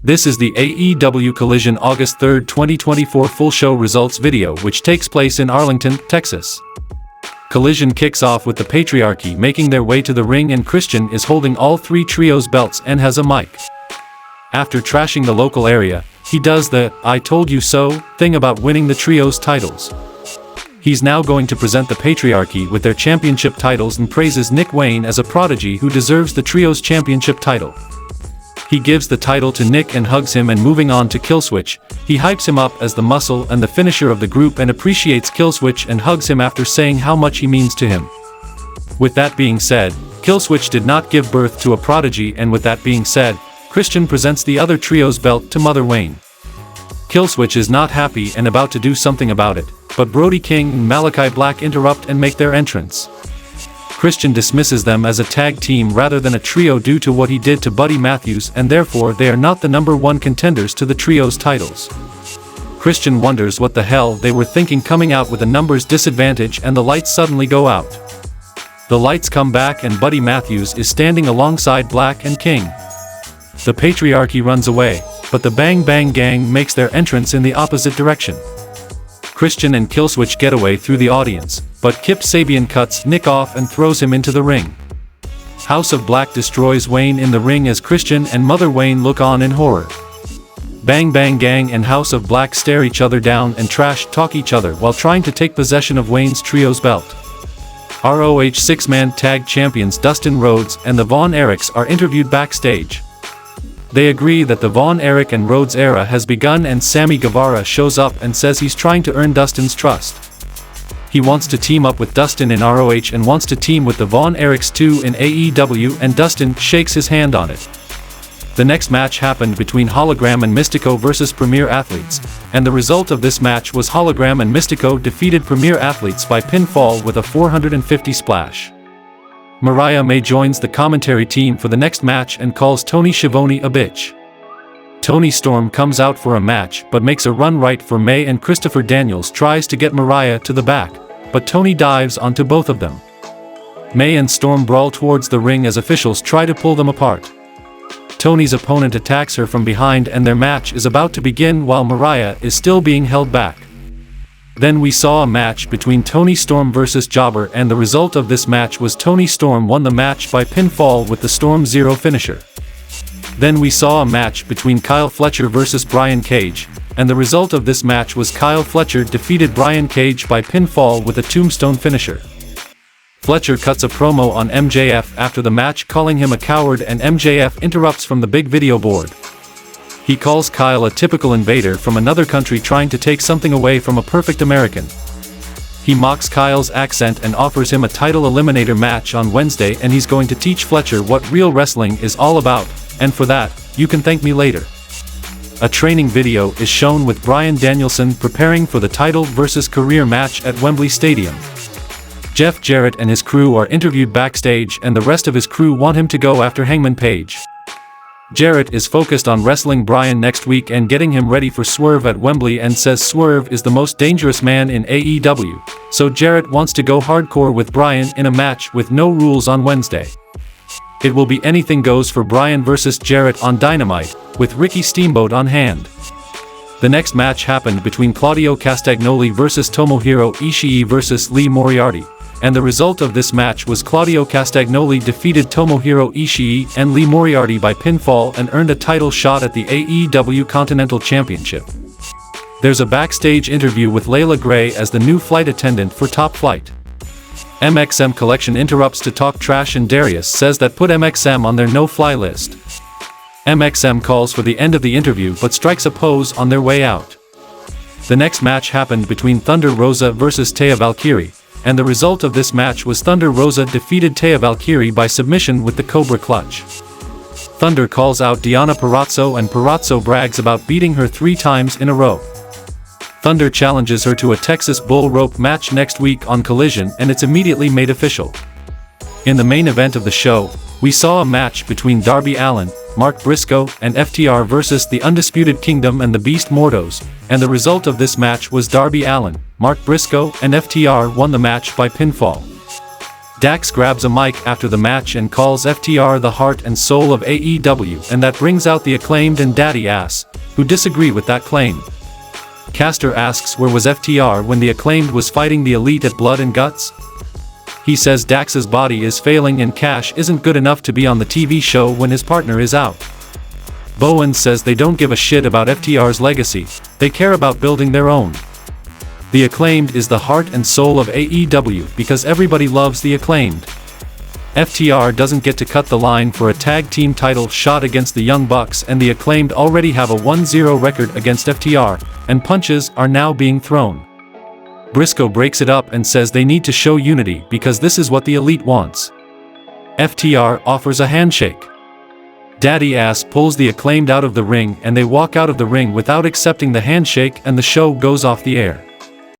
This is the AEW Collision August 3, 2024 full show results video which takes place in Arlington, Texas. Collision kicks off with the Patriarchy making their way to the ring, and Christian is holding all three trios belts and has a mic. After trashing the local area, he does the "I told you so" thing about winning the trios titles. He's now going to present the Patriarchy with their championship titles and praises Nick Wayne as a prodigy who deserves the trios championship title. He gives the title to Nick and hugs him, and moving on to Killswitch, he hypes him up as the muscle and the finisher of the group and appreciates Killswitch and hugs him after saying how much he means to him. With that being said, Killswitch did not give birth to a prodigy, and with that being said, Christian presents the other trio's belt to Mother Wayne. Killswitch is not happy and about to do something about it, but Brody King and Malachi Black interrupt and make their entrance. Christian dismisses them as a tag team rather than a trio due to what he did to Buddy Matthews, and therefore they are not the #1 contenders to the trio's titles. Christian wonders what the hell they were thinking coming out with a numbers disadvantage, and the lights suddenly go out. The lights come back and Buddy Matthews is standing alongside Black and King. The Patriarchy runs away, but the Bang Bang Gang makes their entrance in the opposite direction. Christian and Killswitch get away through the audience, but Kip Sabian cuts Nick off and throws him into the ring. House of Black destroys Wayne in the ring as Christian and Mother Wayne look on in horror. Bang Bang Gang and House of Black stare each other down and trash talk each other while trying to take possession of Wayne's trio's belt. ROH 6-man tag champions Dustin Rhodes and the Von Erichs are interviewed backstage. They agree that the Von Erich and Rhodes era has begun, and Sammy Guevara shows up and says he's trying to earn Dustin's trust. He wants to team up with Dustin in ROH and wants to team with the Von Erichs too in AEW, and Dustin shakes his hand on it. The next match happened between Hologram and Mystico versus Premier Athletes, and the result of this match was Hologram and Mystico defeated Premier Athletes by pinfall with a 450 splash. Mariah May joins the commentary team for the next match and calls Tony Schiavone a bitch. Tony Storm comes out for a match but makes a run right for May, and Christopher Daniels tries to get Mariah to the back, but Tony dives onto both of them. May and Storm brawl towards the ring as officials try to pull them apart. Tony's opponent attacks her from behind and their match is about to begin while Mariah is still being held back. Then we saw a match between Tony Storm versus Jobber, and the result of this match was Tony Storm won the match by pinfall with the Storm Zero finisher. Then we saw a match between Kyle Fletcher versus Brian Cage, and the result of this match was Kyle Fletcher defeated Brian Cage by pinfall with a tombstone finisher. Fletcher cuts a promo on MJF after the match calling him a coward, and MJF interrupts from the big video board. He calls Kyle a typical invader from another country trying to take something away from a perfect American. He mocks Kyle's accent and offers him a title eliminator match on Wednesday, and he's going to teach Fletcher what real wrestling is all about, and for that, you can thank me later. A training video is shown with Bryan Danielson preparing for the title versus career match at Wembley Stadium. Jeff Jarrett and his crew are interviewed backstage, and the rest of his crew want him to go after Hangman Page. Jarrett is focused on wrestling Bryan next week and getting him ready for Swerve at Wembley, and says Swerve is the most dangerous man in AEW, so Jarrett wants to go hardcore with Bryan in a match with no rules on Wednesday. It will be anything goes for Bryan versus Jarrett on Dynamite, with Ricky Steamboat on hand. The next match happened between Claudio Castagnoli versus Tomohiro Ishii versus Lee Moriarty, and the result of this match was Claudio Castagnoli defeated Tomohiro Ishii and Lee Moriarty by pinfall and earned a title shot at the AEW Continental Championship. There's a backstage interview with Layla Gray as the new flight attendant for Top Flight. MXM Collection interrupts to talk trash, and Darius says that put MXM on their no-fly list. MXM calls for the end of the interview but strikes a pose on their way out. The next match happened between Thunder Rosa versus Taya Valkyrie, and the result of this match was Thunder Rosa defeated Taya Valkyrie by submission with the Cobra Clutch. Thunder calls out Deonna Purrazzo, and Purrazzo brags about beating her 3 times in a row. Thunder challenges her to a Texas Bull Rope match next week on Collision, and it's immediately made official. In the main event of the show, we saw a match between Darby Allin, Mark Briscoe, and FTR versus the Undisputed Kingdom and the Beast Mortos, and the result of this match was Darby Allin, Mark Briscoe, and FTR won the match by pinfall. Dax grabs a mic after the match and calls FTR the heart and soul of AEW, and that brings out the Acclaimed and Daddy Ass, who disagree with that claim. Caster asks where was FTR when the Acclaimed was fighting the Elite at Blood and Guts? He says Dax's body is failing and Cash isn't good enough to be on the TV show when his partner is out. Bowen says they don't give a shit about FTR's legacy, they care about building their own. The Acclaimed is the heart and soul of AEW because everybody loves the Acclaimed. FTR doesn't get to cut the line for a tag team title shot against the Young Bucks, and the Acclaimed already have a 1-0 record against FTR, and punches are now being thrown. Briscoe breaks it up and says they need to show unity because this is what the Elite wants. FTR offers a handshake. Daddy Ass pulls the Acclaimed out of the ring and they walk out of the ring without accepting the handshake, and the show goes off the air.